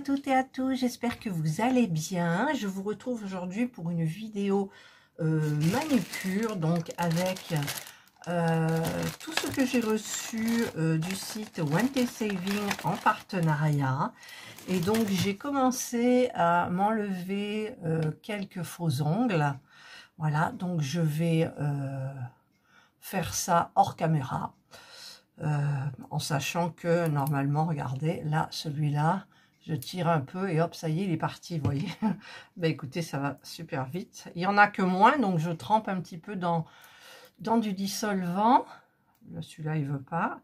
toutes et à tous, j'espère que vous allez bien. Je vous retrouve aujourd'hui pour une vidéo manucure, donc avec tout ce que j'ai reçu du site One Day Saving en partenariat. Et donc j'ai commencé à m'enlever quelques faux ongles. Voilà, donc je vais faire ça hors caméra. En sachant que normalement, regardez, là, celui-là, je tire un peu et hop, ça y est, il est parti, vous voyez. Ben écoutez, ça va super vite. Il y en a que moins, donc je trempe un petit peu dans du dissolvant. Celui-là, il veut pas.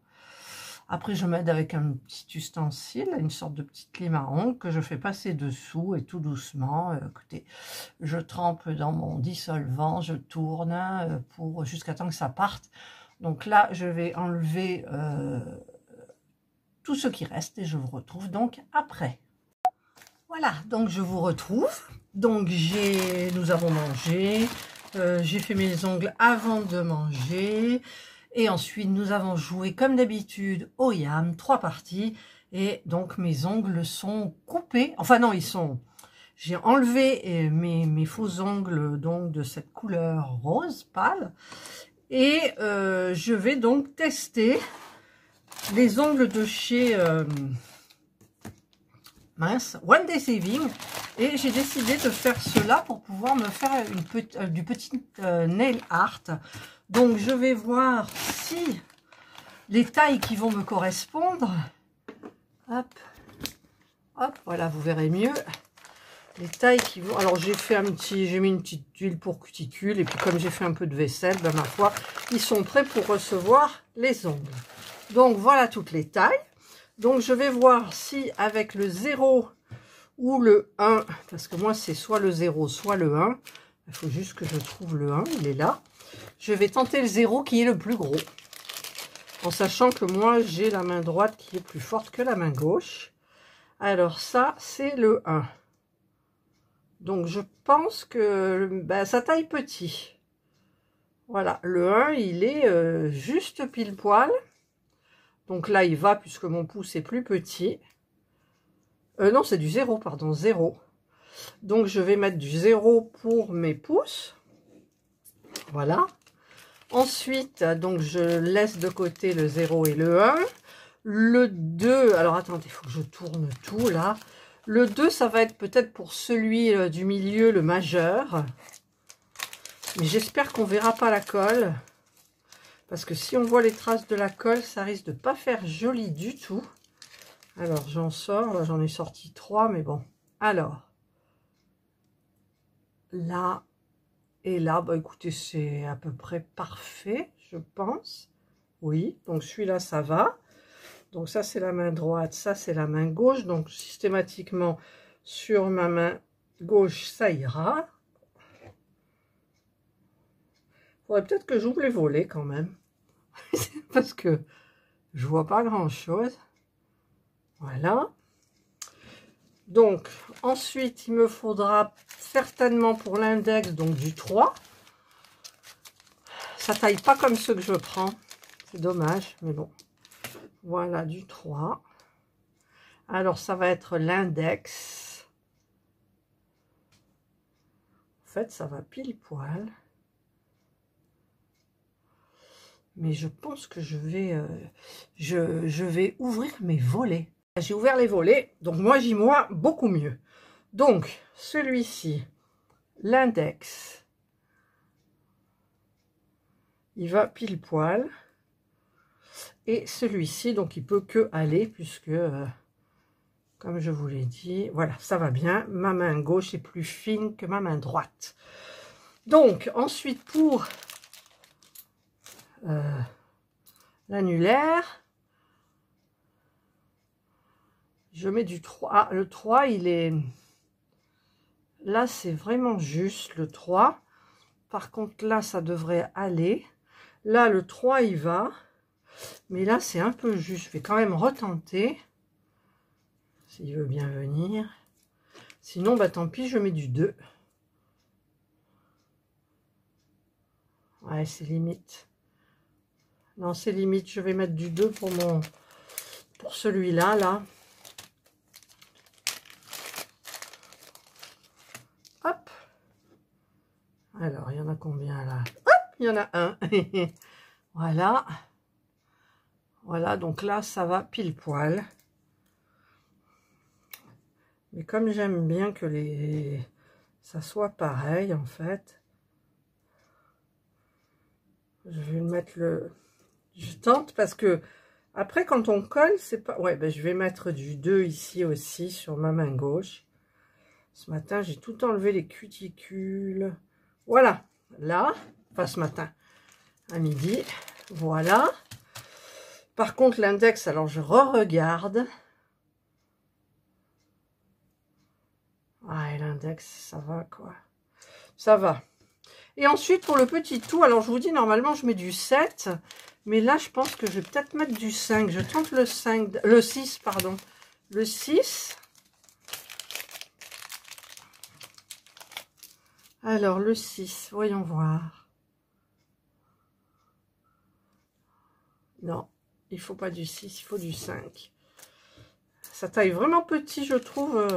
Après, je m'aide avec un petit ustensile, une sorte de petite lime à ongles que je fais passer dessous et tout doucement. Écoutez, je trempe dans mon dissolvant, je tourne pour jusqu'à temps que ça parte. Donc là, je vais enlever tout ce qui reste et je vous retrouve donc après. Voilà, donc je vous retrouve. Donc nous avons mangé, j'ai fait mes ongles avant de manger. Et ensuite, nous avons joué comme d'habitude au YAM, 3 parties. Et donc, mes ongles sont coupés. Enfin non, j'ai enlevé mes faux ongles donc de cette couleur rose pâle. Et je vais donc tester les ongles de chez One Day Saving. Et j'ai décidé de faire cela pour pouvoir me faire du petit nail art. Donc je vais voir si les tailles qui vont me correspondre. Hop, hop, voilà, vous verrez mieux. Les tailles qui vont... Alors j'ai mis une petite huile pour cuticule. Et puis comme j'ai fait un peu de vaisselle, ben ma foi, ils sont prêts pour recevoir les ongles. Donc voilà toutes les tailles. Donc je vais voir si avec le 0 ou le 1, parce que moi c'est soit le 0, soit le 1. Il faut juste que je trouve le 1, il est là. Je vais tenter le 0 qui est le plus gros. En sachant que moi j'ai la main droite qui est plus forte que la main gauche. Alors ça c'est le 1. Donc je pense que ça taille petit. Voilà, le 1 il est juste pile poil. Donc là il va puisque mon pouce est plus petit. Non c'est du 0, pardon, 0. Donc je vais mettre du 0 pour mes pouces. Voilà. Ensuite, donc je laisse de côté le 0 et le 1. Le 2, alors attendez, il faut que je tourne tout là. Le 2, ça va être peut-être pour celui du milieu, le majeur. Mais j'espère qu'on ne verra pas la colle. Parce que si on voit les traces de la colle, ça risque de ne pas faire joli du tout. Alors, j'en sors. Là, j'en ai sorti 3, mais bon. Alors, là et là, bah écoutez, c'est à peu près parfait, je pense. Oui, donc celui-là, ça va. Donc ça, c'est la main droite, ça, c'est la main gauche. Donc, systématiquement, sur ma main gauche, ça ira. Faudrait peut-être que j'ouvre les volets quand même. Parce que je vois pas grand-chose. Voilà. Donc, ensuite, il me faudra certainement pour l'index, donc du 3. Ça taille pas comme ceux que je prends. C'est dommage, mais bon. Voilà, du 3. Alors, ça va être l'index. En fait, ça va pile poil. Mais je pense que je vais ouvrir mes volets. J'ai ouvert les volets, donc moi, j'y vois beaucoup mieux. Donc, celui-ci, l'index, il va pile poil. Et celui-ci, donc, il peut que aller, puisque, comme je vous l'ai dit, voilà, ça va bien. Ma main gauche est plus fine que ma main droite. Donc, ensuite, pour l'annulaire, je mets du 3. Ah, le 3, il est... Là, c'est vraiment juste le 3. Par contre, là, ça devrait aller. Là, le 3, il va. Mais là, c'est un peu juste. Je vais quand même retenter. S'il veut bien venir. Sinon, bah tant pis, je mets du 2. Ouais, c'est limite. Non, c'est limite. Je vais mettre du 2 pour celui-là, là. Alors, il y en a combien là? Hop, il y en a un. Voilà. Voilà, donc là, ça va pile poil. Mais comme j'aime bien que ça soit pareil, en fait, je vais mettre le... Je tente parce que, après, quand on colle, c'est pas... Ouais, ben, je vais mettre du 2 ici aussi, sur ma main gauche. Ce matin, j'ai tout enlevé les cuticules. Voilà, là, enfin ce matin, à midi, voilà. Par contre, l'index, alors je re-regarde. Ah, et l'index, ça va, quoi. Ça va. Et ensuite, pour le petit tout, alors je vous dis, normalement, je mets du 7. Mais là, je pense que je vais peut-être mettre du 5. Je tente le 5, le 6, pardon. Le 6. Alors, le 6, voyons voir. Non, il faut pas du 6, il faut du 5. Ça taille vraiment petit, je trouve,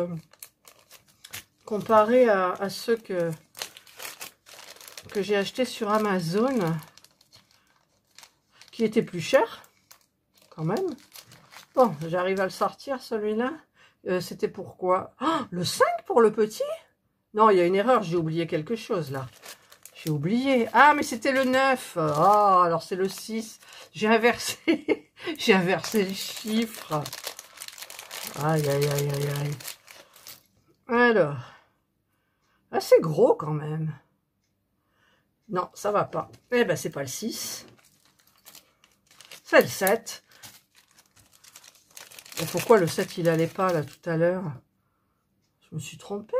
comparé à ceux que j'ai achetés sur Amazon, qui étaient plus chers, quand même. Bon, j'arrive à le sortir, celui-là. C'était pourquoi? Oh, le 5 pour le petit? Non, il y a une erreur, j'ai oublié quelque chose, là. J'ai oublié. Ah, mais c'était le 9. Oh, alors c'est le 6. J'ai inversé. J'ai inversé le chiffre. Aïe, aïe, aïe, aïe, aïe. Alors. Assez gros, quand même. Non, ça va pas. Eh ben, c'est pas le 6. C'est le 7. Et pourquoi le 7, il allait pas, là, tout à l'heure? Je me suis trompée.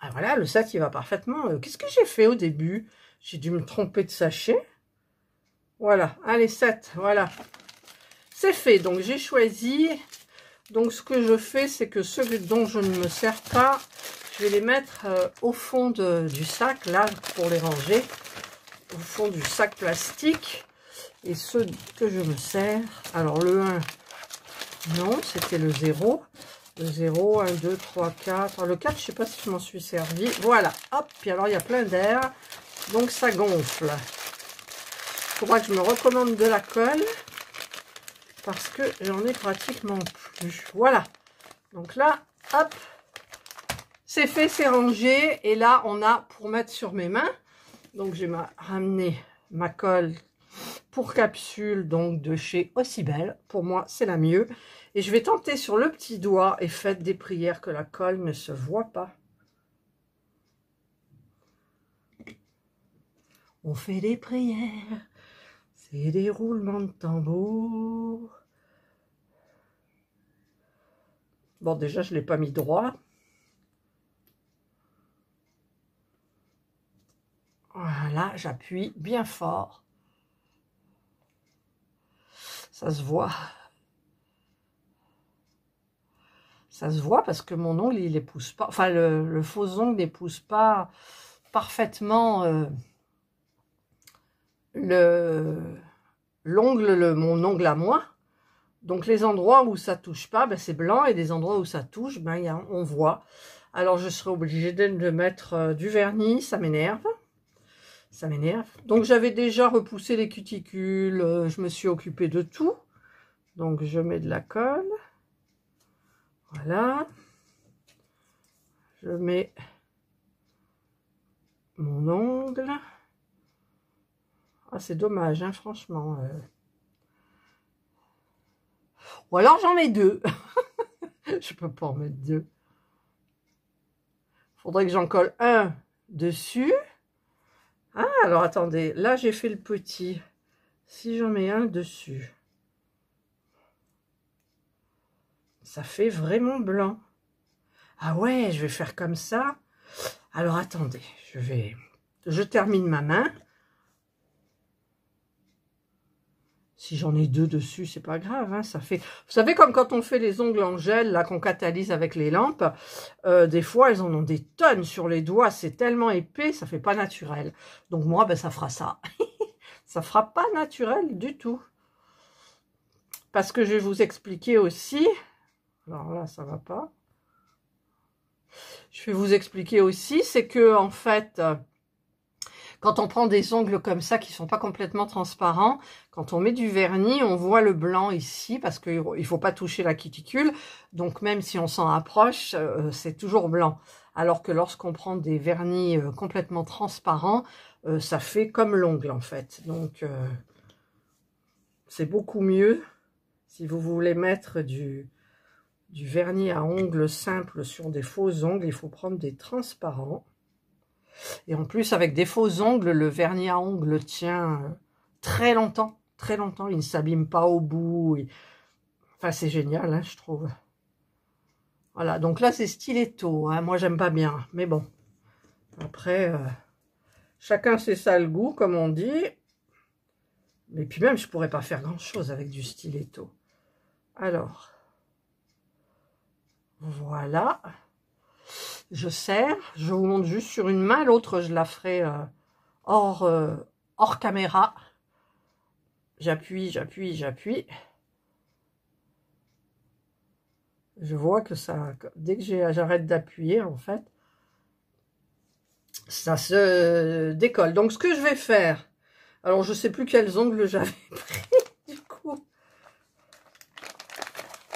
Ah, voilà, le 7, il va parfaitement. Qu'est-ce que j'ai fait au début? J'ai dû me tromper de sachet. Voilà, allez, 7, voilà. C'est fait, donc j'ai choisi. Donc ce que je fais, c'est que ceux dont je ne me sers pas, je vais les mettre au fond du sac, là, pour les ranger. Au fond du sac plastique. Et ceux que je me sers, alors le 1, non, c'était le 0. Le 0, 1, 2, 3, 4. Le 4, je ne sais pas si je m'en suis servi. Voilà, hop, puis alors il y a plein d'air. Donc ça gonfle. Il faudra que je me recommande de la colle. Parce que j'en ai pratiquement plus. Voilà. Donc là, hop. C'est fait, c'est rangé. Et là, on a pour mettre sur mes mains. Donc j'ai ramené ma colle pour capsule, donc de chez Ossibel. Pour moi, c'est la mieux. Et je vais tenter sur le petit doigt et faites des prières que la colle ne se voit pas. On fait des prières, c'est des roulements de tambour. Bon, déjà, je ne l'ai pas mis droit. Voilà, j'appuie bien fort. Ça se voit. Ça se voit parce que mon ongle, il n'épouse pas. Enfin, le faux ongle n'épouse pas parfaitement mon ongle à moi. Donc, les endroits où ça touche pas, ben, c'est blanc. Et des endroits où ça touche, ben, on voit. Alors, je serai obligée de mettre du vernis. Ça m'énerve. Ça m'énerve. Donc, j'avais déjà repoussé les cuticules. Je me suis occupée de tout. Donc, je mets de la colle. Voilà. Je mets mon ongle. Ah, c'est dommage, hein, franchement. Ou alors, j'en mets 2. Je peux pas en mettre 2. Faudrait que j'en colle un dessus. Ah, alors, attendez. Là, j'ai fait le petit. Si j'en mets un dessus. Ça fait vraiment blanc. Ah ouais, je vais faire comme ça. Alors, attendez. Je termine ma main. Si j'en ai 2 dessus, c'est pas grave. Hein, ça fait... Vous savez, comme quand on fait les ongles en gel, là, qu'on catalyse avec les lampes, des fois, elles en ont des tonnes sur les doigts. C'est tellement épais, ça fait pas naturel. Donc, moi, ben, ça fera ça. Ça fera pas naturel du tout. Parce que je vais vous expliquer aussi... Alors là, ça va pas. je vais vous expliquer aussi, c'est que en fait, quand on prend des ongles comme ça qui sont pas complètement transparents, quand on met du vernis, on voit le blanc ici parce qu'il ne faut pas toucher la cuticule. Donc même si on s'en approche, c'est toujours blanc. Alors que lorsqu'on prend des vernis complètement transparents, ça fait comme l'ongle en fait. Donc c'est beaucoup mieux si vous voulez mettre du vernis à ongles simple sur des faux ongles. Il faut prendre des transparents. Et en plus, avec des faux ongles, le vernis à ongles tient très longtemps. Très longtemps. Il ne s'abîme pas au bout. Enfin, c'est génial, hein, je trouve. Voilà, donc là, c'est stiletto. Hein. Moi, j'aime pas bien. Mais bon. Après, chacun ses sales goûts, comme on dit. Mais puis même, je pourrais pas faire grand-chose avec du stiletto. Alors, voilà. Je serre. Je vous montre juste sur une main. L'autre, je la ferai hors caméra. J'appuie, j'appuie, j'appuie. Je vois que ça, dès que j'arrête d'appuyer, en fait, ça se décolle. Donc, ce que je vais faire, alors je sais plus quels ongles j'avais pris, du coup.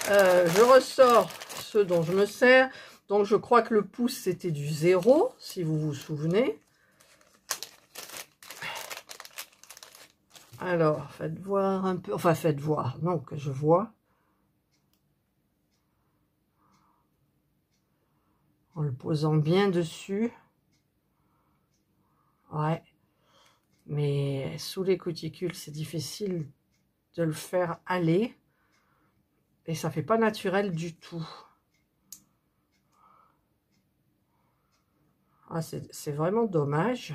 Je ressors ceux dont je me sers. Donc, je crois que le pouce, c'était du 0, si vous vous souvenez. Alors, faites voir un peu, enfin, faites voir, non, que je vois. En le posant bien dessus. Ouais. Mais sous les cuticules, c'est difficile de le faire aller. Et ça fait pas naturel du tout. Ah, c'est vraiment dommage.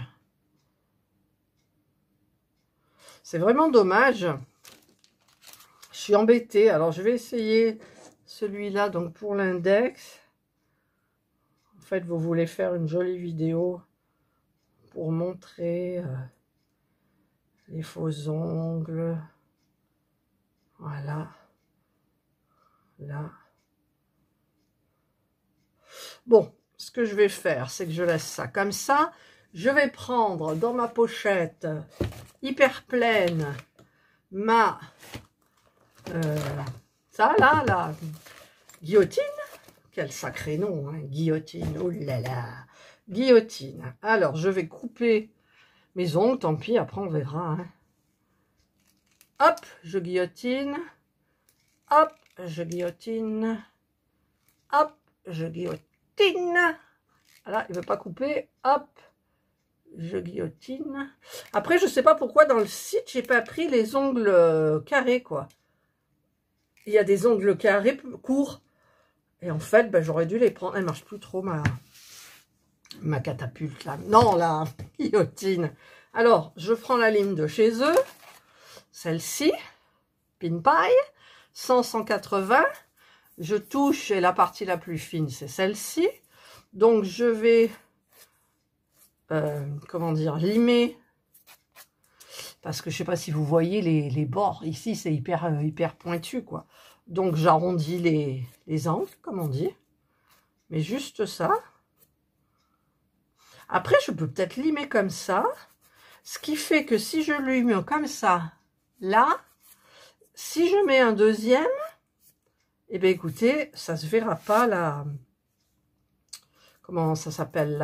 C'est vraiment dommage. Je suis embêtée. Alors, je vais essayer celui-là, donc pour l'index. En fait, vous voulez faire une jolie vidéo pour montrer les faux ongles. Voilà. Là. Bon, ce que je vais faire, c'est que je laisse ça comme ça. Je vais prendre dans ma pochette hyper pleine ma... ça, là, la guillotine. Quel sacré nom, hein, guillotine. Oh là là. Guillotine. Alors, je vais couper mes ongles. Tant pis, après on verra. Hein. Hop, je guillotine. Hop, je guillotine. Hop, je guillotine. Voilà, il ne veut pas couper. Hop, je guillotine. Après, je ne sais pas pourquoi dans le site, j'ai pas pris les ongles carrés, quoi. Il y a des ongles carrés courts. Et en fait, ben, j'aurais dû les prendre. Elle marche plus trop, ma catapulte, là. Non, la guillotine. Alors, je prends la lime de chez eux. Celle-ci. Pin paille. 100-180. Je touche et la partie la plus fine, c'est celle-ci. Donc, je vais, comment dire, limer. Parce que je ne sais pas si vous voyez les bords. Ici, c'est hyper pointu, quoi. Donc, j'arrondis les angles, comme on dit. Mais juste ça. Après, je peux peut-être limer comme ça. Ce qui fait que si je lime comme ça, là, si je mets un deuxième, eh bien, écoutez, ça se verra pas, la... Comment ça s'appelle,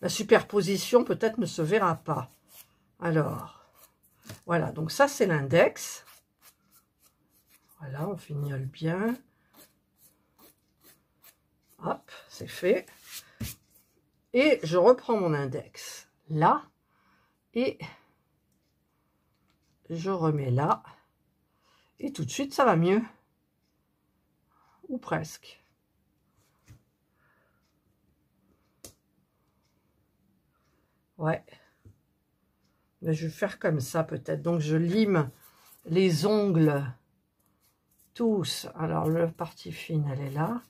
la superposition, peut-être, ne se verra pas. Alors, voilà. Donc, ça, c'est l'index. Voilà, on fignole bien. Hop, c'est fait. Et je reprends mon index là. Et je remets là. Et tout de suite, ça va mieux. Ou presque. Ouais. Mais je vais faire comme ça peut-être. Donc, je lime les ongles tous. Alors, la partie fine, elle est là.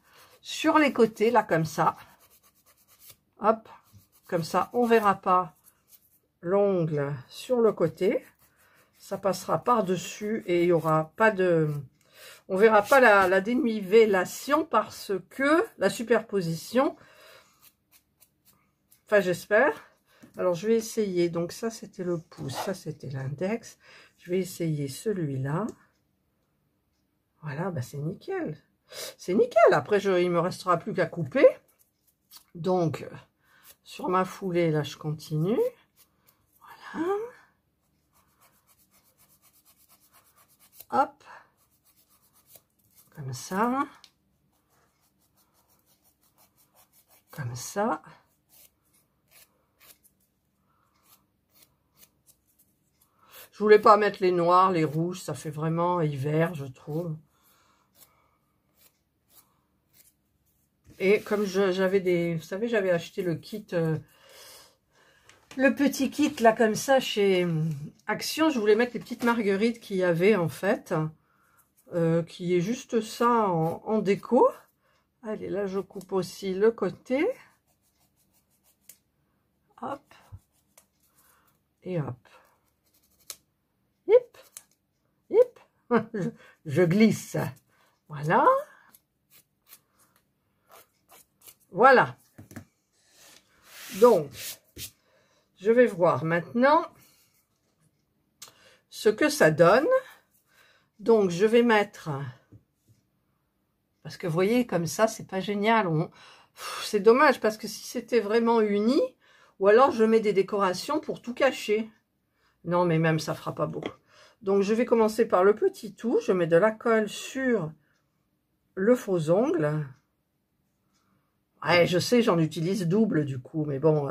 Sur les côtés, là, comme ça. Hop. Comme ça, on ne verra pas l'ongle sur le côté. Ça passera par-dessus et il n'y aura pas de... On verra pas la dénivellation parce que la superposition, enfin j'espère. Alors je vais essayer, donc ça c'était le pouce, ça c'était l'index. Je vais essayer celui-là. Voilà, bah c'est nickel. C'est nickel, après il me restera plus qu'à couper. Donc, sur ma foulée, là je continue. Voilà. Hop. Comme ça. Comme ça. Je voulais pas mettre les noirs, les rouges, ça fait vraiment hiver, je trouve. Et comme j'avais des... Vous savez, j'avais acheté le kit... le petit kit, là, comme ça, chez Action. Je voulais mettre les petites marguerites qu'il y avait, en fait. Qui est juste ça en déco. Allez, là, je coupe aussi le côté. Hop. Et hop. Hip. Hip. Je glisse. Voilà. Voilà. Donc, je vais voir maintenant ce que ça donne. Donc, je vais mettre... Parce que vous voyez, comme ça, c'est pas génial. C'est dommage, parce que si c'était vraiment uni, ou alors je mets des décorations pour tout cacher. Non, mais même, ça fera pas beau. Donc, je vais commencer par le petit tout. Je mets de la colle sur le faux ongle. Ouais, je sais, j'en utilise double, du coup, mais bon...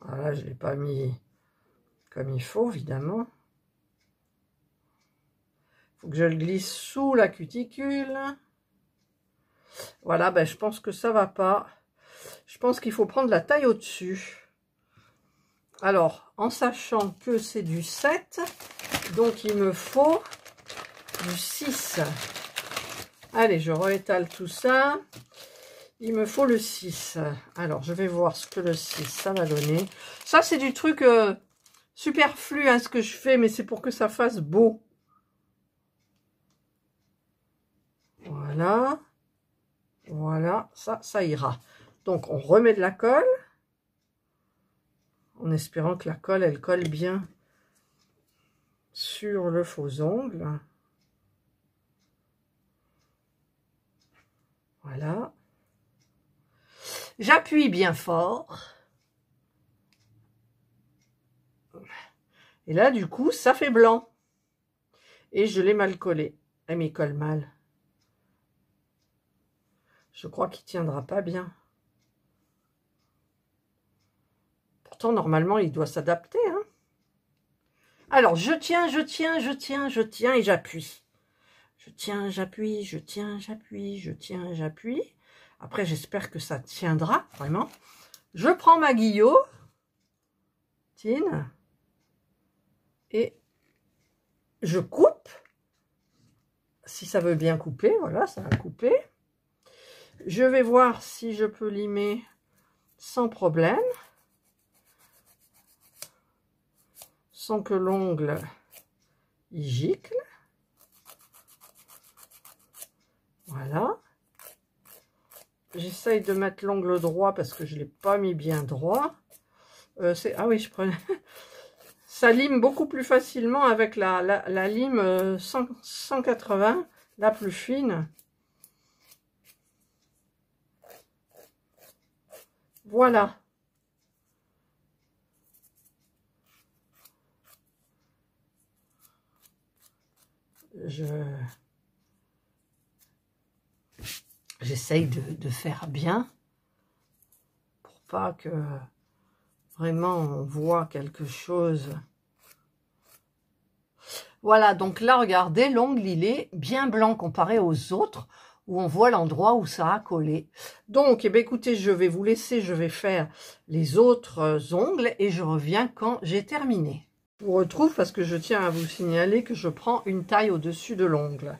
Voilà, je ne l'ai pas mis comme il faut, évidemment. Il faut que je le glisse sous la cuticule. Voilà, ben, je pense que ça va pas. Je pense qu'il faut prendre la taille au-dessus. Alors, en sachant que c'est du 7, donc il me faut du 6. Allez, je réétale tout ça. Il me faut le 6. Alors, je vais voir ce que le 6, ça va donner. Ça, c'est du truc superflu, hein, ce que je fais, mais c'est pour que ça fasse beau. Voilà. Voilà, ça ira. Donc, on remet de la colle. En espérant que la colle, elle colle bien sur le faux ongle. Voilà. J'appuie bien fort. Et là, du coup, ça fait blanc. Et je l'ai mal collé. Elle m'y colle mal. Je crois qu'il tiendra pas bien. Pourtant, normalement, il doit s'adapter. Hein. Alors, je tiens et j'appuie. Je tiens, j'appuie, je tiens, j'appuie, je tiens, j'appuie. Après, j'espère que ça tiendra, vraiment. Je prends ma guillotine. Et je coupe. Si ça veut bien couper, voilà, ça va couper. Je vais voir si je peux limer sans problème. Sans que l'ongle y gicle. Voilà. J'essaye de mettre l'ongle droit parce que je ne l'ai pas mis bien droit. Ah oui, je prenais... Ça lime beaucoup plus facilement avec la lime 180, la plus fine. Voilà. J'essaye de faire bien pour pas que vraiment on voit quelque chose. Voilà, donc là, regardez, l'ongle, il est bien blanc comparé aux autres où on voit l'endroit où ça a collé. Donc, eh bien, écoutez, je vais vous laisser, je vais faire les autres ongles et je reviens quand j'ai terminé. Je vous retrouve parce que je tiens à vous signaler que je prends une taille au-dessus de l'ongle.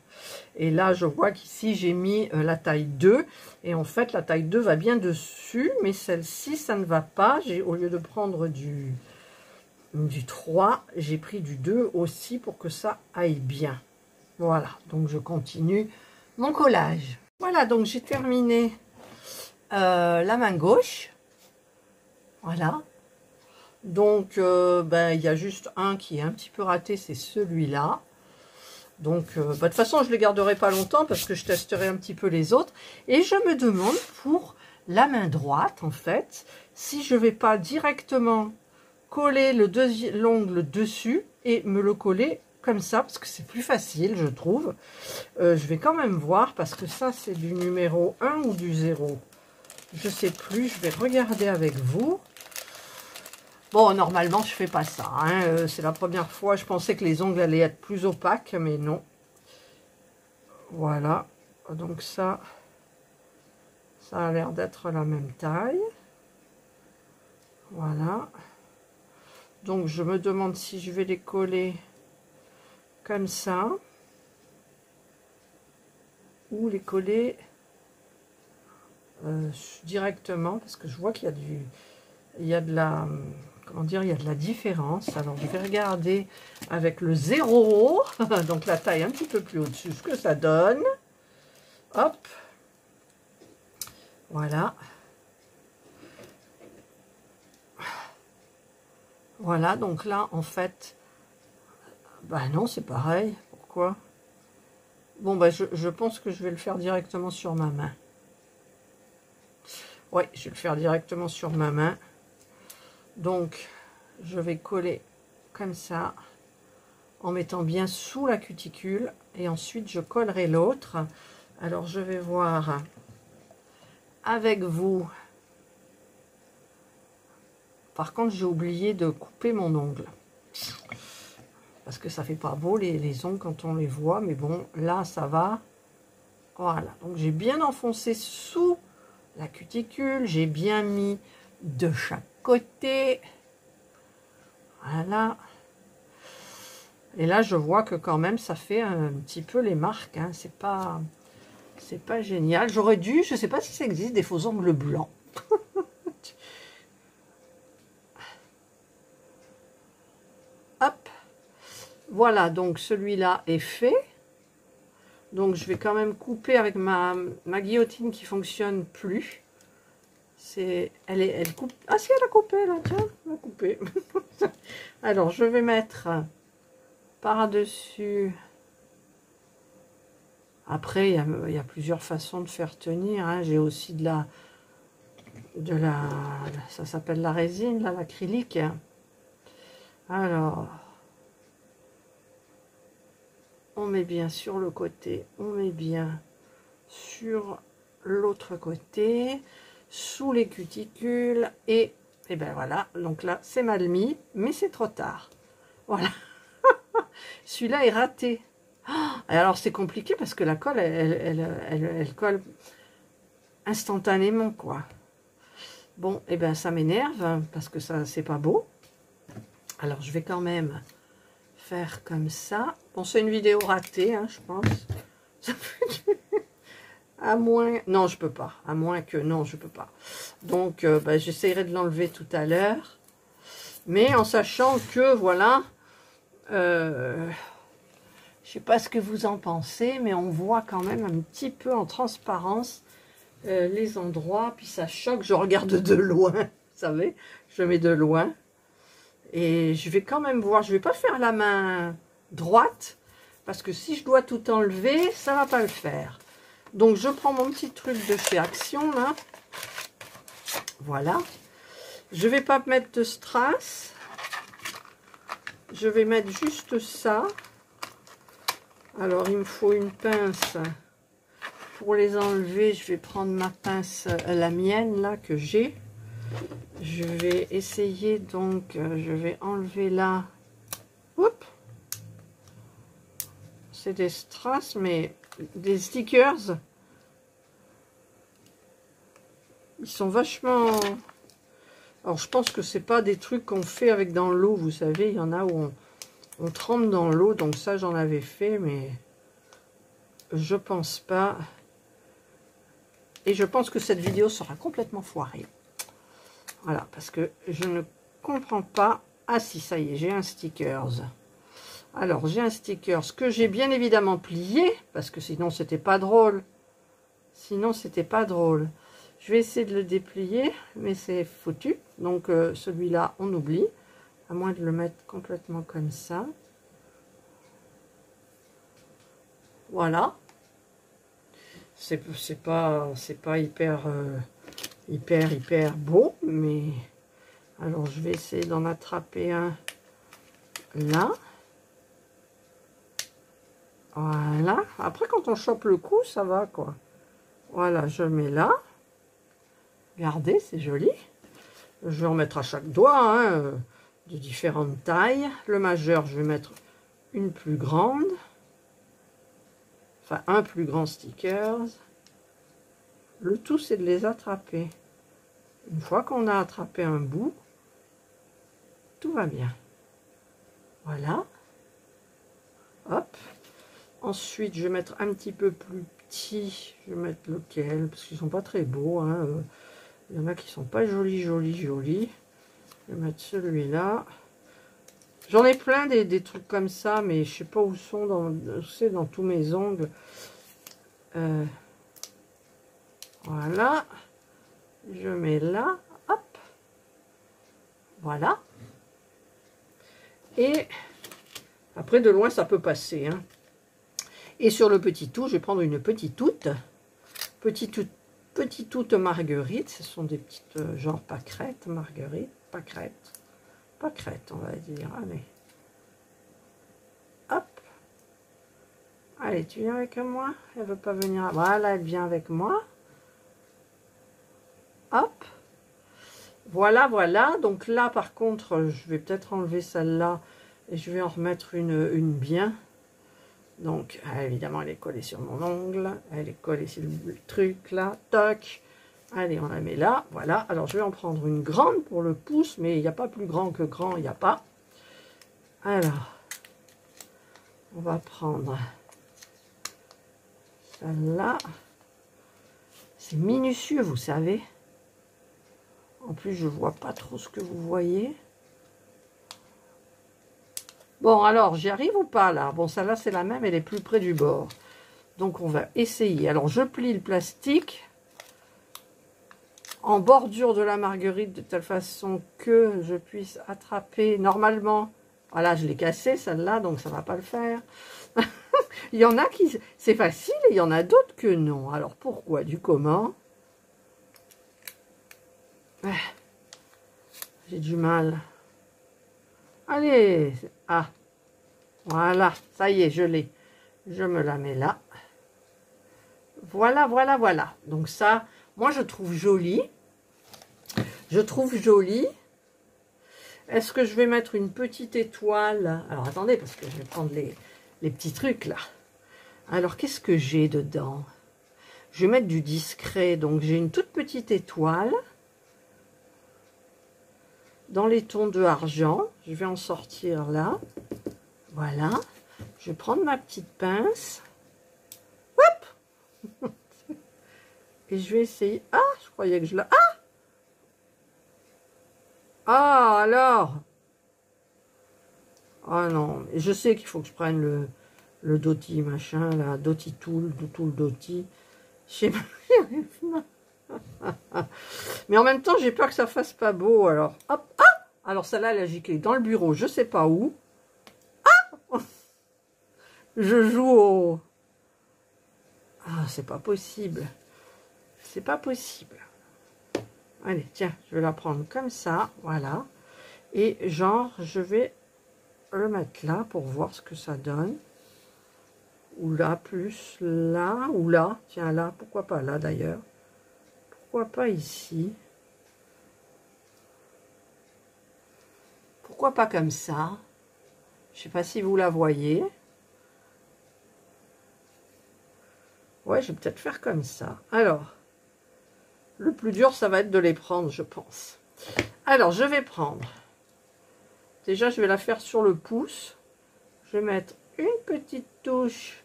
Et là, je vois qu'ici, j'ai mis la taille 2. Et en fait, la taille 2 va bien dessus, mais celle-ci, ça ne va pas. Au lieu de prendre du du 3, j'ai pris du 2 aussi pour que ça aille bien. Voilà, donc je continue mon collage. Voilà, donc j'ai terminé la main gauche. Voilà. Donc, il y a juste un qui est un petit peu raté, c'est celui-là. Donc, de toute façon, je ne les garderai pas longtemps parce que je testerai un petit peu les autres. Et je me demande pour la main droite, en fait, si je ne vais pas directement coller l'ongle dessus et me le coller comme ça, parce que c'est plus facile, je trouve. Je vais quand même voir, parce que ça, c'est du numéro 1 ou du 0. Je ne sais plus, je vais regarder avec vous. Bon, normalement, je fais pas ça. Hein. C'est la première fois, je pensais que les ongles allaient être plus opaques, mais non. Voilà. Donc ça a l'air d'être la même taille. Voilà. Donc, je me demande si je vais les coller comme ça. Ou les coller directement, parce que je vois qu'il y a il y a de la... Comment dire, il y a de la différence. Alors, je vais regarder avec le 0, donc la taille un petit peu plus au-dessus, ce que ça donne. Hop. Voilà. Voilà, donc là, en fait, bah non, c'est pareil. Pourquoi? Bon, bah, je pense que je vais le faire directement sur ma main. Oui, je vais le faire directement sur ma main. Donc, je vais coller comme ça, en mettant bien sous la cuticule. Et ensuite, je collerai l'autre. Alors, je vais voir avec vous. Par contre, j'ai oublié de couper mon ongle. Parce que ça fait pas beau les ongles quand on les voit. Mais bon, là, ça va. Voilà. Donc, j'ai bien enfoncé sous la cuticule. J'ai bien mis de chaque côté. Voilà. Et là, je vois que quand même, ça fait un petit peu les marques. Hein. C'est pas génial. J'aurais dû, je sais pas si ça existe, des faux ongles blancs. Hop. Voilà, donc celui-là est fait. Donc, je vais quand même couper avec ma guillotine qui fonctionne plus. Elle coupe. Ah si, elle a coupé là, tiens, elle a coupé. Alors, je vais mettre par-dessus. Après, il y a plusieurs façons de faire tenir. Hein. J'ai aussi ça s'appelle la résine, l'acrylique. Alors, on met bien sur le côté, on met bien sur l'autre côté, sous les cuticules, et ben voilà, donc là c'est mal mis, mais c'est trop tard. Voilà. Celui-là est raté. Et alors c'est compliqué parce que la colle, elle colle instantanément, quoi. Bon, et ben ça m'énerve parce que ça c'est pas beau. Alors je vais quand même faire comme ça. Bon, c'est une vidéo ratée, hein, je pense. À moins... Non, je peux pas. À moins que... Non, je peux pas. Donc, j'essaierai de l'enlever tout à l'heure. Mais en sachant que, voilà... je sais pas ce que vous en pensez, mais on voit quand même un petit peu en transparence les endroits. Puis ça choque. Je regarde de loin, vous savez. Je mets de loin. Et je vais quand même voir. Je vais pas faire la main droite. Parce que si je dois tout enlever, ça va pas le faire. Donc, je prends mon petit truc de chez Action, là. Voilà. Je vais pas mettre de strass. Je vais mettre juste ça. Alors, il me faut une pince. Pour les enlever, je vais prendre ma pince, la mienne, là, que j'ai. Je vais essayer, donc, je vais enlever là. Oups. C'est des strass, mais des stickers. Ils sont vachement... Alors, je pense que c'est pas des trucs qu'on fait avec dans l'eau, vous savez. Il y en a où on trempe dans l'eau. Donc ça, j'en avais fait, mais je pense pas. Et je pense que cette vidéo sera complètement foirée. Voilà, parce que je ne comprends pas Ah si, ça y est, j'ai un stickers. Alors, j'ai un stickers que j'ai bien évidemment plié, parce que sinon, c'était pas drôle. Sinon, c'était pas drôle. Je vais essayer de le déplier, mais c'est foutu. Donc, celui-là, on oublie. À moins de le mettre complètement comme ça. Voilà. C'est pas hyper, hyper beau, mais... Alors, je vais essayer d'en attraper un là. Voilà. Après, quand on chope le coup, ça va, quoi. Voilà, je le mets là. Regardez, c'est joli. Je vais en mettre à chaque doigt, hein, de différentes tailles. Le majeur, je vais mettre une plus grande. Enfin, un plus grand stickers. Le tout, c'est de les attraper. Une fois qu'on a attrapé un bout, tout va bien. Voilà. Hop. Ensuite, je vais mettre un petit peu plus petit. Je vais mettre lequel, parce qu'ils sont pas très beaux. Hein. Il y en a qui sont pas jolis. Je vais mettre celui-là. J'en ai plein des trucs comme ça, mais je sais pas où sont dans tous mes ongles. Voilà. Je mets là. Hop. Voilà. Et après, de loin, ça peut passer. Hein. Et sur le petit tout, je vais prendre une petite toute. Petite toute marguerite. Ce sont des petites, genre pâquerettes, marguerite, pâquerettes, on va dire. Allez. Hop. Allez, tu viens avec moi? Elle veut pas venir. Voilà, elle vient avec moi. Hop. Voilà, voilà. Donc là, par contre, je vais peut-être enlever celle-là et je vais en remettre une bien. Donc, évidemment, elle est collée sur mon ongle. Elle est collée sur le truc, là. Toc. Allez, on la met là. Voilà. Alors, je vais en prendre une grande pour le pouce, mais il n'y a pas plus grand que grand. Il n'y a pas. Alors, on va prendre celle-là. C'est minutieux, vous savez. En plus, je ne vois pas trop ce que vous voyez. Bon, alors, j'y arrive ou pas, là? Bon, celle-là, c'est la même, elle est plus près du bord. Donc, on va essayer. Alors, je plie le plastique en bordure de la marguerite de telle façon que je puisse attraper normalement. Voilà, je l'ai cassée, celle-là, donc ça ne va pas le faire. Il y en a qui... C'est facile et il y en a d'autres que non. Alors, pourquoi? Du comment? J'ai du mal. Allez. Ah. Voilà. Ça y est, je l'ai. Je me la mets là. Voilà, voilà, voilà. Donc ça, moi, je trouve joli. Je trouve joli. Est-ce que je vais mettre une petite étoile? Alors, attendez, parce que je vais prendre les petits trucs, là. Alors, qu'est-ce que j'ai dedans? Je vais mettre du discret. Donc, j'ai une toute petite étoile. Dans les tons de argent. Je vais en sortir là. Voilà. Je vais prendre ma petite pince. Hop. Et je vais essayer. Ah, je croyais que je la... Ah! Ah, alors. Ah non, je sais qu'il faut que je prenne le Doty, machin, là, Doty Tool, Doty. Je sais pas. Mais en même temps, j'ai peur que ça fasse pas beau, alors. Hop, ah! Alors celle-là, elle a giclé dans le bureau, je sais pas où. Ah! Je joue au... Ah, c'est pas possible. C'est pas possible. Allez, tiens, je vais la prendre comme ça, voilà. Et genre, je vais le mettre là pour voir ce que ça donne. Ou là, plus là, ou là. Tiens, là, pourquoi pas là d'ailleurs. Pourquoi pas ici. Pourquoi pas comme ça. Je sais pas si vous la voyez. Ouais, je vais peut-être faire comme ça. Alors, le plus dur, ça va être de les prendre, je pense. Alors, je vais prendre. Déjà, je vais la faire sur le pouce. Je vais mettre une petite touche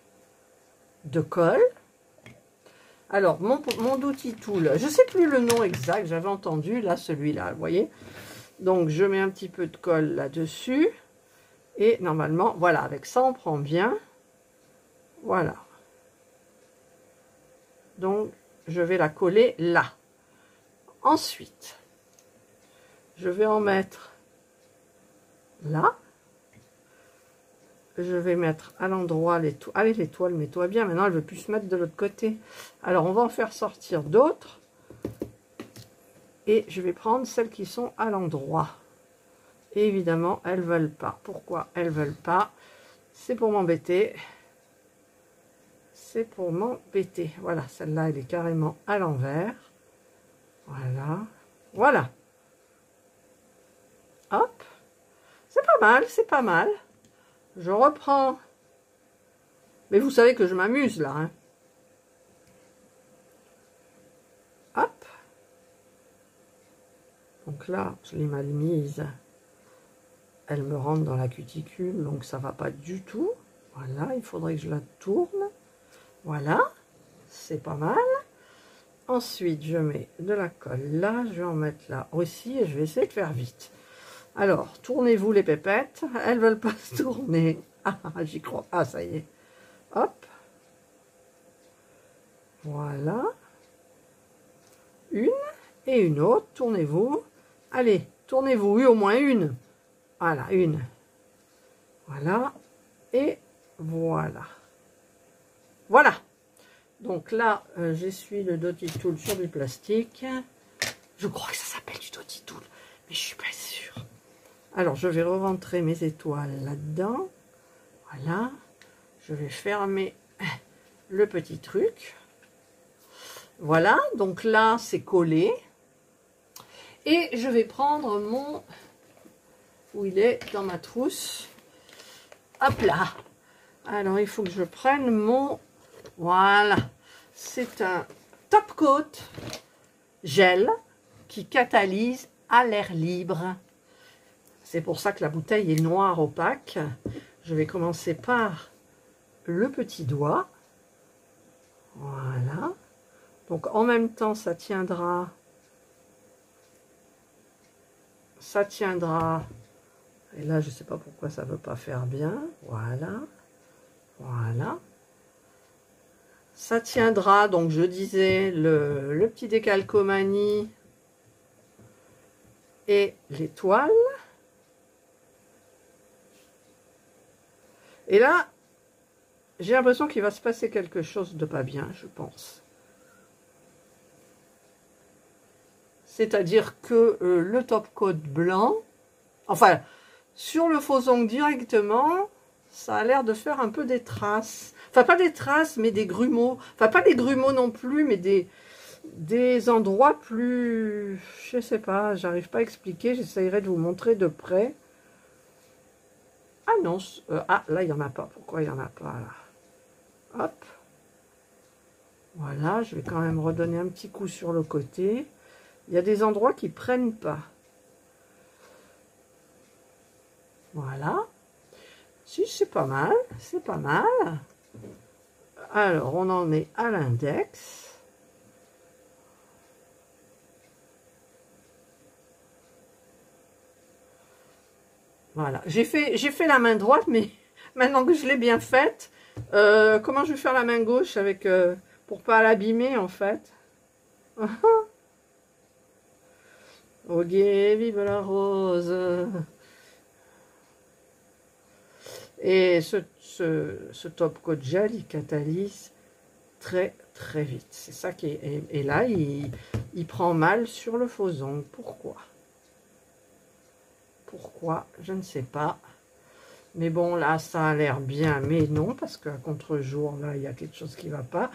de colle. Alors, mon Doty Tool, je ne sais plus le nom exact, j'avais entendu, là, celui-là, vous voyez. Donc, je mets un petit peu de colle là-dessus. Et normalement, voilà, avec ça, on prend bien. Voilà. Donc, je vais la coller là. Ensuite, je vais en mettre là. Je vais mettre à l'endroit les toiles. Allez, les toiles, mets-toi bien. Maintenant, elle ne veut plus se mettre de l'autre côté. Alors, on va en faire sortir d'autres. Et je vais prendre celles qui sont à l'endroit. Et évidemment, elles ne veulent pas. Pourquoi elles ne veulent pas? C'est pour m'embêter. C'est pour m'embêter. Voilà, celle-là, elle est carrément à l'envers. Voilà. Voilà. Hop. C'est pas mal, c'est pas mal. Je reprends. Mais vous savez que je m'amuse là. Hein. Hop. Donc là, je l'ai mal mise. Elle me rentre dans la cuticule, donc ça va pas du tout. Voilà, il faudrait que je la tourne. Voilà, c'est pas mal. Ensuite, je mets de la colle là. Je vais en mettre là aussi et je vais essayer de faire vite. Alors, tournez-vous les pépettes. Elles veulent pas se tourner. Ah, j'y crois. Ah, ça y est. Hop. Voilà. Une et une autre. Tournez-vous. Allez, tournez-vous. Oui, au moins une. Voilà, une. Voilà. Et voilà. Voilà. Donc là, j'essuie le Doty Tool sur du plastique. Je crois que ça s'appelle du Doty Tool, mais je suis pas sûre. Alors, je vais re-rentrer mes étoiles là-dedans. Voilà. Je vais fermer le petit truc. Voilà. Donc là, c'est collé. Et je vais prendre mon... Où il est dans ma trousse. Hop là. Alors, il faut que je prenne mon... Voilà. C'est un top coat gel qui catalyse à l'air libre. C'est pour ça que la bouteille est noire opaque. Je vais commencer par le petit doigt. Voilà. Donc, en même temps, ça tiendra. Ça tiendra. Et là, je ne sais pas pourquoi ça ne veut pas faire bien. Voilà. Voilà. Ça tiendra, donc je disais, le petit décalcomanie et l'étoile. Et là, j'ai l'impression qu'il va se passer quelque chose de pas bien, je pense. C'est-à-dire que le top coat blanc, enfin, sur le faux ongle directement, ça a l'air de faire un peu des traces. Enfin, pas des traces, mais des grumeaux. Enfin, pas des grumeaux non plus, mais des endroits plus... Je sais pas, j'arrive pas à expliquer. J'essayerai de vous montrer de près. Ah non, ah, là, il n'y en a pas. Pourquoi il n'y en a pas, là? Hop. Voilà, je vais quand même redonner un petit coup sur le côté. Il y a des endroits qui ne prennent pas. Voilà. Si, c'est pas mal. C'est pas mal. Alors, on en est à l'index. Voilà. J'ai fait la main droite, mais maintenant que je l'ai bien faite, comment je vais faire la main gauche avec pour pas l'abîmer, en fait. Ok, vive la rose. Et ce top coat gel, il catalyse très très vite. C'est ça qui est... Et là, il prend mal sur le faux ongle. Pourquoi? Pourquoi? Je ne sais pas. Mais bon, là, ça a l'air bien, mais non, parce qu'à contre-jour, là, il y a quelque chose qui ne va pas.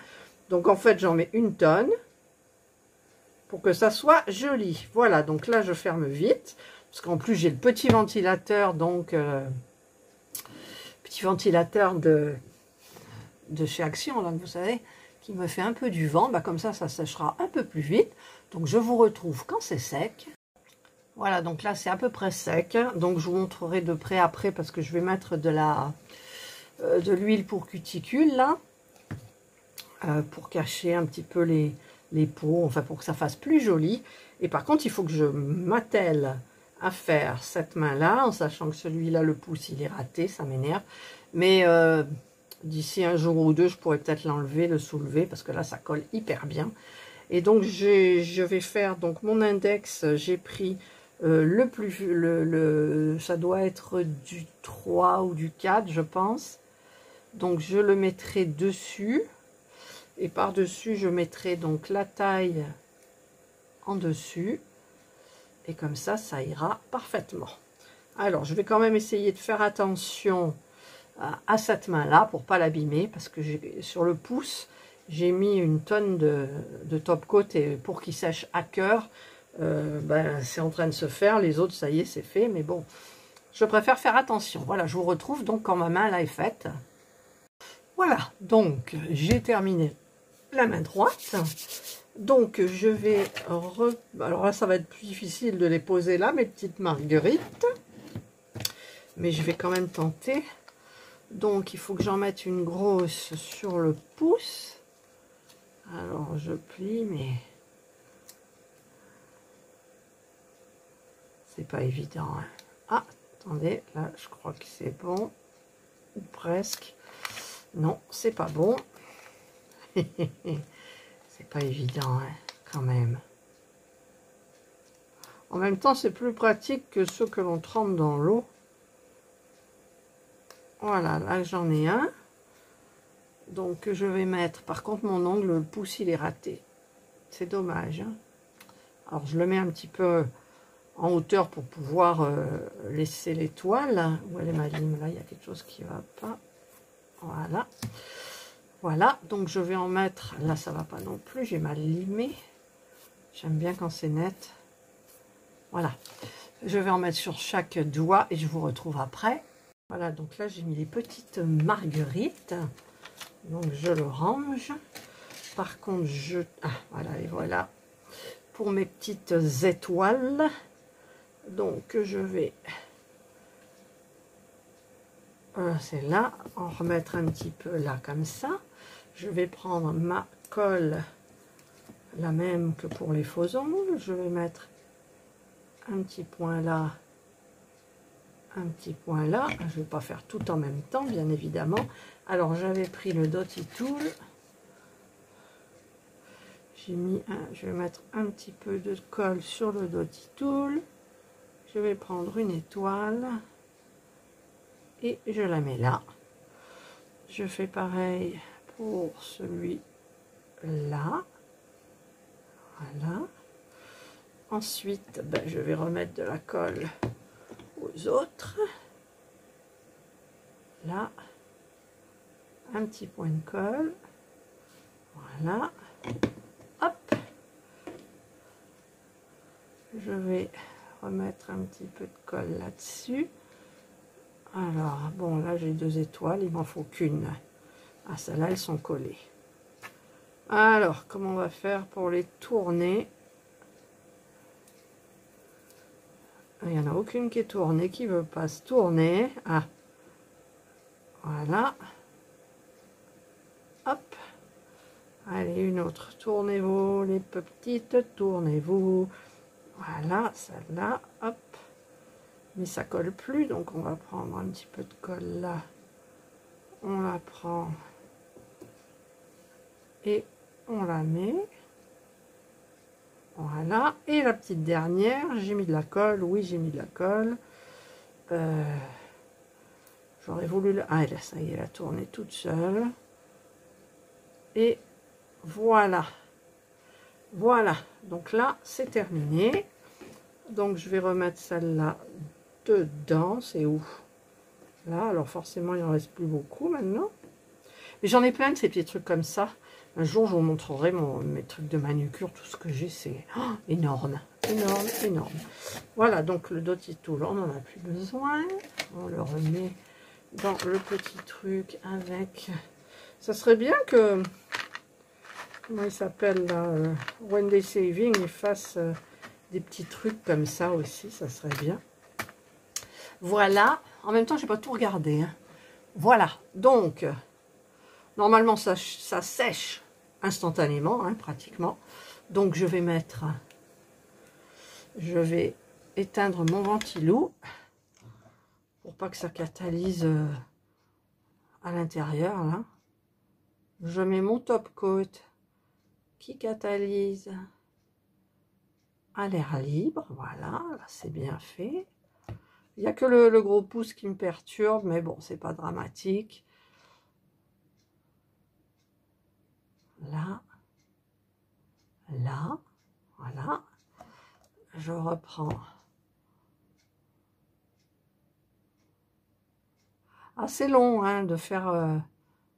Donc, en fait, j'en mets une tonne pour que ça soit joli. Voilà, donc là, je ferme vite, parce qu'en plus, j'ai le petit ventilateur, donc... petit ventilateur de chez Action, là, vous savez, qui me fait un peu du vent. Bah, comme ça séchera un peu plus vite. Donc, je vous retrouve quand c'est sec. Voilà, donc là, c'est à peu près sec. Donc, je vous montrerai de près après, parce que je vais mettre de l'huile pour cuticule, là, pour cacher un petit peu les peaux, enfin, pour que ça fasse plus joli. Et par contre, il faut que je m'attelle à faire cette main-là, en sachant que celui-là, le pouce, il est raté, ça m'énerve. Mais d'ici un jour ou deux, je pourrais peut-être l'enlever, le soulever, parce que là, ça colle hyper bien. Et donc, je vais faire donc mon index, j'ai pris le plus, ça doit être du 3 ou du 4, je pense. Donc, je le mettrai dessus. Et par-dessus, je mettrai donc la taille en dessus. Et comme ça, ça ira parfaitement. Alors, je vais quand même essayer de faire attention à cette main-là pour pas l'abîmer. Parce que sur le pouce, j'ai mis une tonne de top coat et pour qu'il sèche à cœur. Ben, c'est en train de se faire. Les autres, ça y est, c'est fait. Mais bon, je préfère faire attention. Voilà, je vous retrouve donc quand ma main là est faite. Voilà, donc j'ai terminé la main droite. Donc je vais alors là ça va être plus difficile de les poser là, mes petites marguerites, mais je vais quand même tenter. Donc il faut que j'en mette une grosse sur le pouce. Alors je plie, mais c'est pas évident, hein. Ah, attendez, là je crois que c'est bon, ou presque. Non, c'est pas bon. C'est pas évident, hein, quand même. En même temps, c'est plus pratique que ceux que l'on trempe dans l'eau. Voilà, là j'en ai un. Donc je vais mettre, par contre mon ongle, le pouce il est raté. C'est dommage, hein. Alors je le mets un petit peu en hauteur pour pouvoir laisser l'étoile. Où elle est ma lime? Là, il y a quelque chose qui va pas. Voilà. Voilà, donc je vais en mettre, là ça va pas non plus, j'ai mal limé. J'aime bien quand c'est net. Voilà, je vais en mettre sur chaque doigt et je vous retrouve après. Voilà, donc là j'ai mis les petites marguerites. Donc je le range. Par contre, voilà, et voilà. Pour mes petites étoiles. Donc je vais... c'est là, en remettre un petit peu là comme ça. Je vais prendre ma colle, la même que pour les faux ongles. Je vais mettre un petit point là, un petit point là. Je ne vais pas faire tout en même temps, bien évidemment. Alors, j'avais pris le Dotty Tool. J'ai mis je vais mettre un petit peu de colle sur le Dotty Tool. Je vais prendre une étoile et je la mets là. Je fais pareil pour celui-là. Voilà. Ensuite, ben, je vais remettre de la colle aux autres. Là, un petit point de colle. Voilà. Hop. Je vais remettre un petit peu de colle là-dessus. Alors, bon, là, j'ai 2 étoiles. Il m'en faut qu'une. Ah, celles-là, elles sont collées. Alors, comment on va faire pour les tourner? Il n'y en a aucune qui est tournée, qui ne veut pas se tourner. Ah, voilà. Hop. Allez, une autre. Tournez-vous, les petites, tournez-vous. Voilà, celle-là. Hop. Mais ça colle plus, donc on va prendre un petit peu de colle là. On la prend et on la met. Voilà. Et la petite dernière, j'ai mis de la colle. Oui, j'ai mis de la colle. J'aurais voulu... Ah, là, ça y est, elle a tourné toute seule. Et voilà. Voilà. Donc là, c'est terminé. Donc, je vais remettre celle-là dedans. C'est où? Là, alors forcément, il en reste plus beaucoup maintenant. Mais j'en ai plein de ces petits trucs comme ça. Un jour, je vous montrerai mes trucs de manucure, tout ce que j'ai, c'est énorme, énorme, énorme. Voilà, donc le Dotty Tool, on n'en a plus besoin. On le remet dans le petit truc avec... Ça serait bien que... Comment il s'appelle là, Wendy Saving, il fasse des petits trucs comme ça aussi, ça serait bien. Voilà, en même temps, je n'ai pas tout regardé, hein. Voilà, donc... Normalement, ça sèche instantanément, hein, pratiquement. Donc, je vais éteindre mon ventilo pour pas que ça catalyse à l'intérieur là. Je mets mon top coat qui catalyse à l'air libre. Voilà, là c'est bien fait. Il n'y a que le gros pouce qui me perturbe, mais bon, c'est pas dramatique. Là, là, voilà. Je reprends. Assez long hein, de faire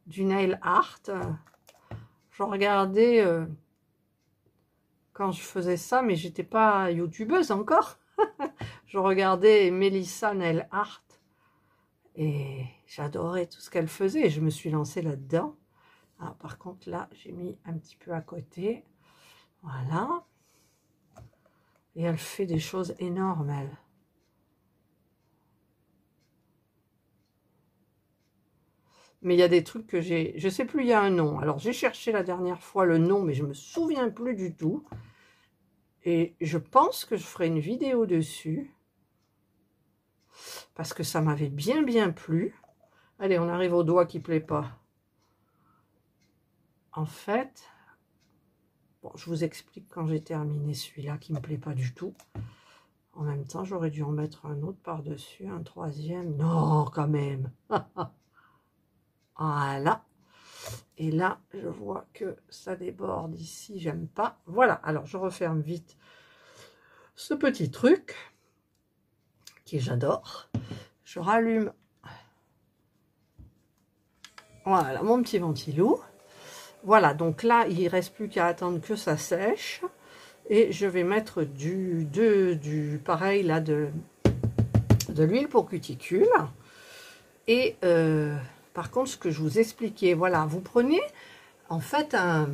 du nail art. Je regardais quand je faisais ça, mais j'étais pas youtubeuse encore. Je regardais Mélissa Nail Art et j'adorais tout ce qu'elle faisait et je me suis lancée là-dedans. Ah, par contre là j'ai mis un petit peu à côté, voilà, et elle fait des choses énormes elle. Mais il y a des trucs que je sais plus, il y a un nom. Alors j'ai cherché la dernière fois le nom, mais je me souviens plus du tout. Et je pense que je ferai une vidéo dessus. Parce que ça m'avait bien plu. Allez, on arrive au doigt qui plaît pas. En fait, bon, je vous explique quand j'ai terminé celui-là qui me plaît pas du tout. En même temps, j'aurais dû en mettre un autre par-dessus, un troisième. Non, quand même. Voilà. Et là, je vois que ça déborde ici, j'aime pas. Voilà, alors je referme vite ce petit truc qui j'adore. Je rallume, voilà, mon petit ventilo. Voilà, donc là, il ne reste plus qu'à attendre que ça sèche. Et je vais mettre pareil, là, de l'huile pour cuticule. Et par contre, ce que je vous expliquais, voilà, vous prenez en fait un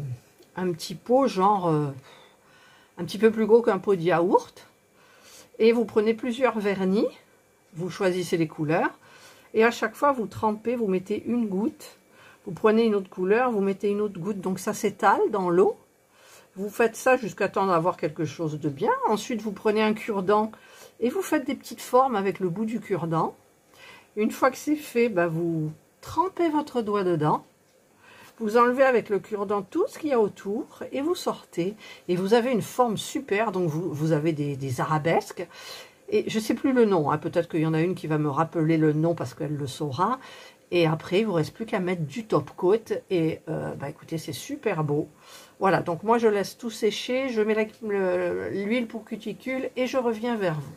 petit pot, genre un petit peu plus gros qu'un pot de yaourt. Et vous prenez plusieurs vernis, vous choisissez les couleurs. Et à chaque fois, vous trempez, vous mettez une goutte. Vous prenez une autre couleur, vous mettez une autre goutte. Donc ça s'étale dans l'eau. Vous faites ça jusqu'à temps d'avoir quelque chose de bien. Ensuite, vous prenez un cure-dent et vous faites des petites formes avec le bout du cure-dent. Une fois que c'est fait, bah, vous trempez votre doigt dedans. Vous enlevez avec le cure-dent tout ce qu'il y a autour et vous sortez. Et vous avez une forme super. Donc vous avez des arabesques. Et je ne sais plus le nom. Hein. Peut-être qu'il y en a une qui va me rappeler le nom parce qu'elle le saura. Et après, il ne vous reste plus qu'à mettre du top coat. Et bah, écoutez, c'est super beau. Voilà, donc moi je laisse tout sécher. Je mets l'huile pour cuticule et je reviens vers vous.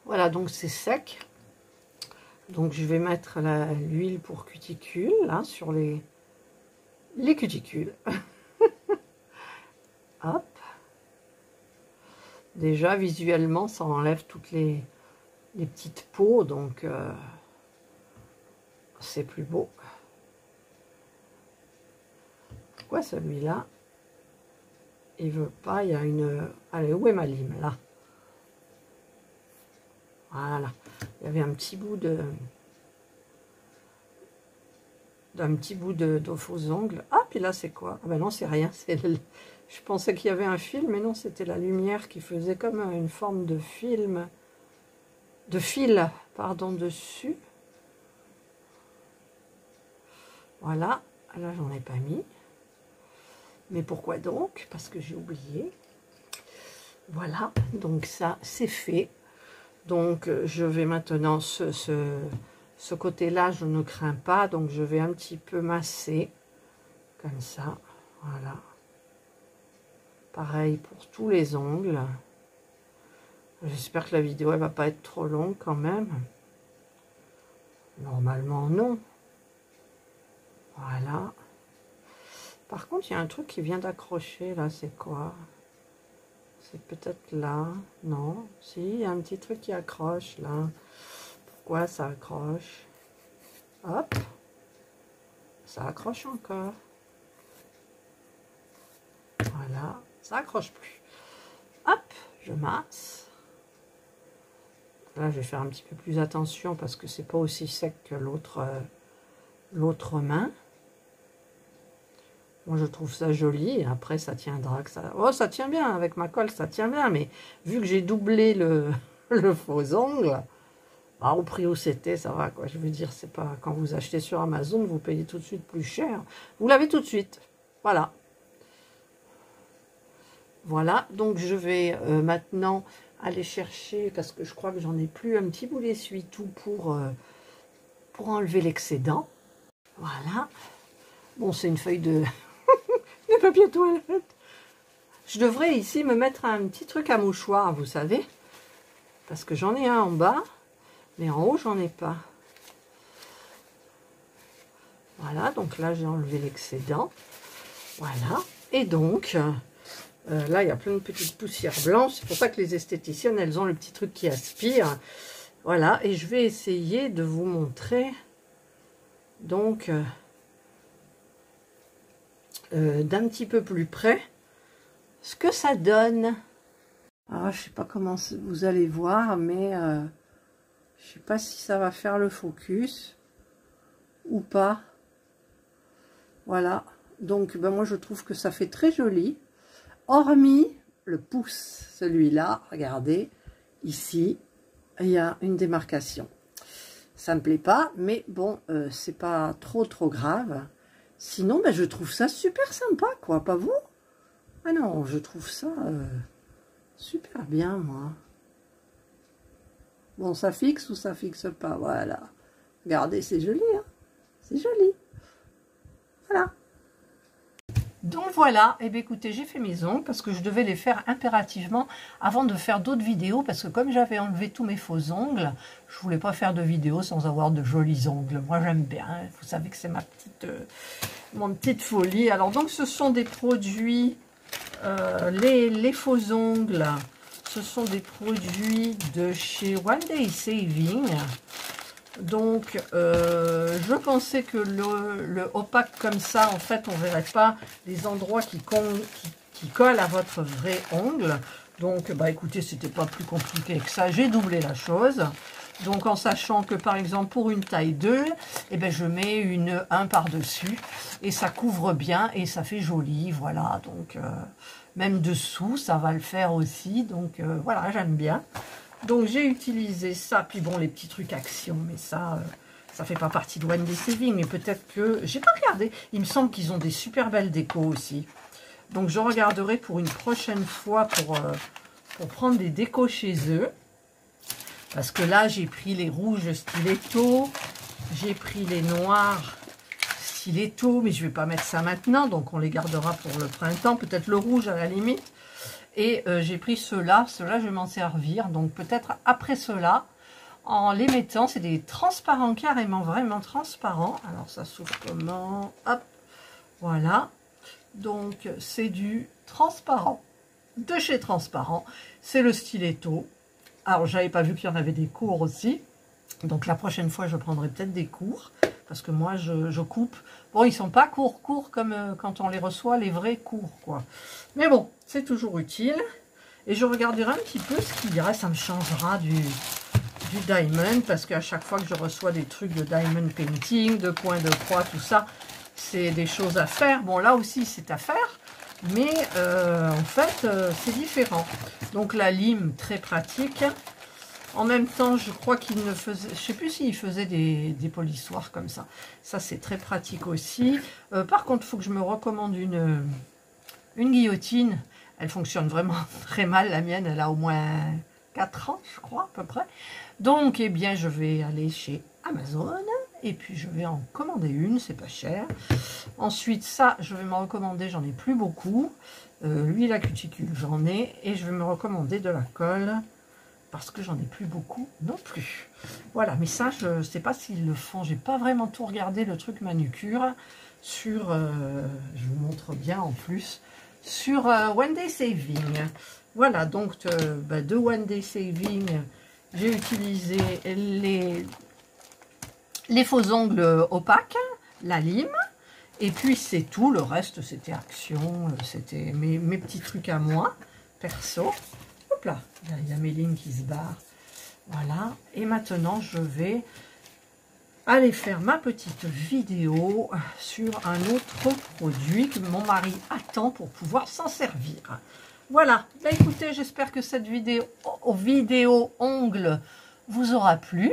Voilà, donc c'est sec. Donc je vais mettre l'huile pour cuticule là sur les cuticules. Hop. Déjà visuellement ça enlève toutes les petites peaux, donc c'est plus beau. Pourquoi celui-là il veut pas? Il y a une... Allez, où est ma lime là? Voilà. Il y avait un petit bout de faux ongles. Ah, puis là, c'est quoi? Ah ben non, c'est rien. Je pensais qu'il y avait un fil, mais non, c'était la lumière qui faisait comme une forme de fil, pardon, dessus. Voilà. Là, j'en ai pas mis. Mais pourquoi donc? Parce que j'ai oublié. Voilà. Donc ça, c'est fait. Donc, je vais maintenant ce côté-là, je ne crains pas, donc je vais un petit peu masser, comme ça, voilà. Pareil pour tous les ongles. J'espère que la vidéo, elle va pas être trop longue quand même. Normalement, non. Voilà. Par contre, il y a un truc qui vient d'accrocher, là, c'est quoi? C'est peut-être là, non? Si, il y a un petit truc qui accroche, là. Pourquoi ça accroche? Hop, ça accroche encore. Voilà, ça accroche plus. Hop, je masse. Là, je vais faire un petit peu plus attention parce que c'est pas aussi sec que l'autre main. Moi, je trouve ça joli. Après, ça tiendra que ça... Oh, ça tient bien. Avec ma colle, ça tient bien. Mais vu que j'ai doublé le, le faux ongle, bah, au prix où c'était, ça va, quoi. Je veux dire, c'est pas... Quand vous achetez sur Amazon, vous payez tout de suite plus cher. Vous l'avez tout de suite. Voilà. Voilà. Donc, je vais maintenant aller chercher, parce que je crois que j'en ai plus, un petit bout d'essuie-tout pour enlever l'excédent. Voilà. Bon, c'est une feuille de papier toilette. Je devrais ici me mettre un petit truc à mouchoir, vous savez. Parce que j'en ai un en bas, mais en haut, j'en ai pas. Voilà, donc là, j'ai enlevé l'excédent. Voilà. Et donc, là, il y a plein de petites poussières blanches. C'est pour ça que les esthéticiennes, elles ont le petit truc qui aspire. Voilà, et je vais essayer de vous montrer, donc... d'un petit peu plus près ce que ça donne. Alors, je sais pas comment vous allez voir, mais je sais pas si ça va faire le focus ou pas. Voilà, donc ben, moi je trouve que ça fait très joli, hormis le pouce, celui-là, regardez, ici il y a une démarcation. Ça me plaît pas, mais bon, c'est pas trop grave. Sinon, ben, je trouve ça super sympa, quoi, pas vous? Ah non, je trouve ça super bien, moi. Bon, ça fixe ou ça fixe pas, voilà. Regardez, c'est joli, hein? C'est joli. Voilà. Donc voilà, et bien écoutez, j'ai fait mes ongles parce que je devais les faire impérativement avant de faire d'autres vidéos, parce que comme j'avais enlevé tous mes faux ongles, je voulais pas faire de vidéo sans avoir de jolis ongles. Moi j'aime bien, vous savez que c'est ma mon petite folie. Alors donc ce sont des produits, les faux ongles, ce sont des produits de chez One Day Saving. Donc, je pensais que le opaque comme ça, en fait, on ne verrait pas les endroits qui collent à votre vrai ongle. Donc, bah écoutez, c'était pas plus compliqué que ça. J'ai doublé la chose. Donc, en sachant que, par exemple, pour une taille 2, eh ben, je mets un par-dessus. Et ça couvre bien et ça fait joli. Voilà, donc, même dessous, ça va le faire aussi. Donc, voilà, j'aime bien. Donc j'ai utilisé ça, puis bon les petits trucs action, mais ça fait pas partie de One Day Saving, mais peut-être que, j'ai pas regardé, il me semble qu'ils ont des super belles décos aussi. Donc je regarderai pour une prochaine fois pour prendre des décos chez eux. Parce que là j'ai pris les rouges stiletto, j'ai pris les noirs stiletto, mais je vais pas mettre ça maintenant, donc on les gardera pour le printemps, peut-être le rouge à la limite. Et j'ai pris ceux-là, je vais m'en servir, donc peut-être après ceux-là, en les mettant, c'est des transparents carrément, vraiment transparents. Alors ça s'ouvre comment? Hop, voilà. Donc c'est du transparent, de chez Transparent, c'est le stiletto. Alors j'avais pas vu qu'il y en avait des courts aussi, donc la prochaine fois je prendrai peut-être des courts, parce que moi je coupe. Bon, ils sont pas courts comme quand on les reçoit, les vrais courts, quoi. Mais bon, c'est toujours utile. Et je regarderai un petit peu ce qu'il y a. Ça me changera du diamond, parce qu'à chaque fois que je reçois des trucs de diamond painting, de points de croix, tout ça, c'est des choses à faire. Bon, là aussi, c'est à faire. Mais en fait, c'est différent. Donc la lime, très pratique. En même temps, je crois qu'il ne faisait... Je ne sais plus s'il faisait des polissoirs comme ça. Ça, c'est très pratique aussi. Par contre, il faut que je me recommande une guillotine. Elle fonctionne vraiment très mal. La mienne, elle a au moins 4 ans, je crois, à peu près. Donc, eh bien, je vais aller chez Amazon. Et puis, je vais en commander une. C'est pas cher. Ensuite, ça, je vais m'en recommander. J'en ai plus beaucoup. L'huile à cuticule, j'en ai. Et je vais me recommander de la colle, parce que j'en ai plus beaucoup non plus. Voilà, mais ça, je ne sais pas s'ils le font. J'ai pas vraiment tout regardé, le truc manucure, sur, je vous montre bien en plus, sur One Day Saving. Voilà, donc de One Day Saving, j'ai utilisé les faux ongles opaques, la lime, et puis c'est tout. Le reste, c'était Action, c'était mes petits trucs à moi, perso. Hop là, il y a mes lignes qui se barrent. Voilà. Et maintenant, je vais aller faire ma petite vidéo sur un autre produit que mon mari attend pour pouvoir s'en servir. Voilà, bah écoutez, j'espère que cette vidéo ongle vous aura plu.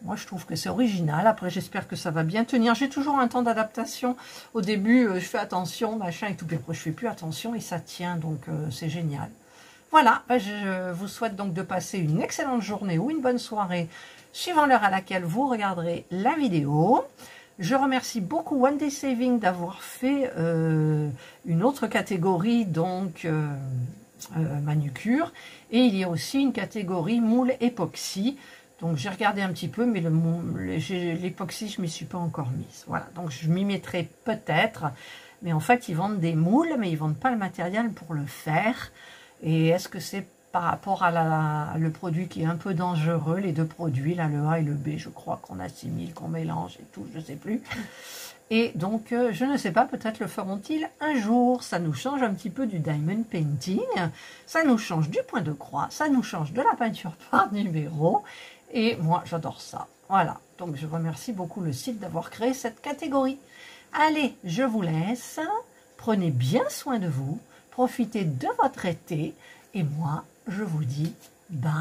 Moi, je trouve que c'est original. Après, j'espère que ça va bien tenir. J'ai toujours un temps d'adaptation. Au début, je fais attention, machin et tout. Puis après, je fais plus attention et ça tient. Donc, c'est génial. Voilà, je vous souhaite donc de passer une excellente journée ou une bonne soirée, suivant l'heure à laquelle vous regarderez la vidéo. Je remercie beaucoup One Day Saving d'avoir fait une autre catégorie, donc manucure. Et il y a aussi une catégorie moule époxy. Donc j'ai regardé un petit peu, mais l'époxy, je ne m'y suis pas encore mise. Voilà, donc je m'y mettrai peut-être. Mais en fait, ils vendent des moules, mais ils ne vendent pas le matériel pour le faire. Et est-ce que c'est par rapport à le produit qui est un peu dangereux, les deux produits, là, le A et le B, je crois qu'on assimile, qu'on mélange et tout, je ne sais plus. Et donc, je ne sais pas, peut-être le feront-ils un jour. Ça nous change un petit peu du diamond painting, ça nous change du point de croix, ça nous change de la peinture par numéro. Et moi, j'adore ça. Voilà, donc je remercie beaucoup le site d'avoir créé cette catégorie. Allez, je vous laisse. Prenez bien soin de vous. Profitez de votre été. Et moi, je vous dis bye.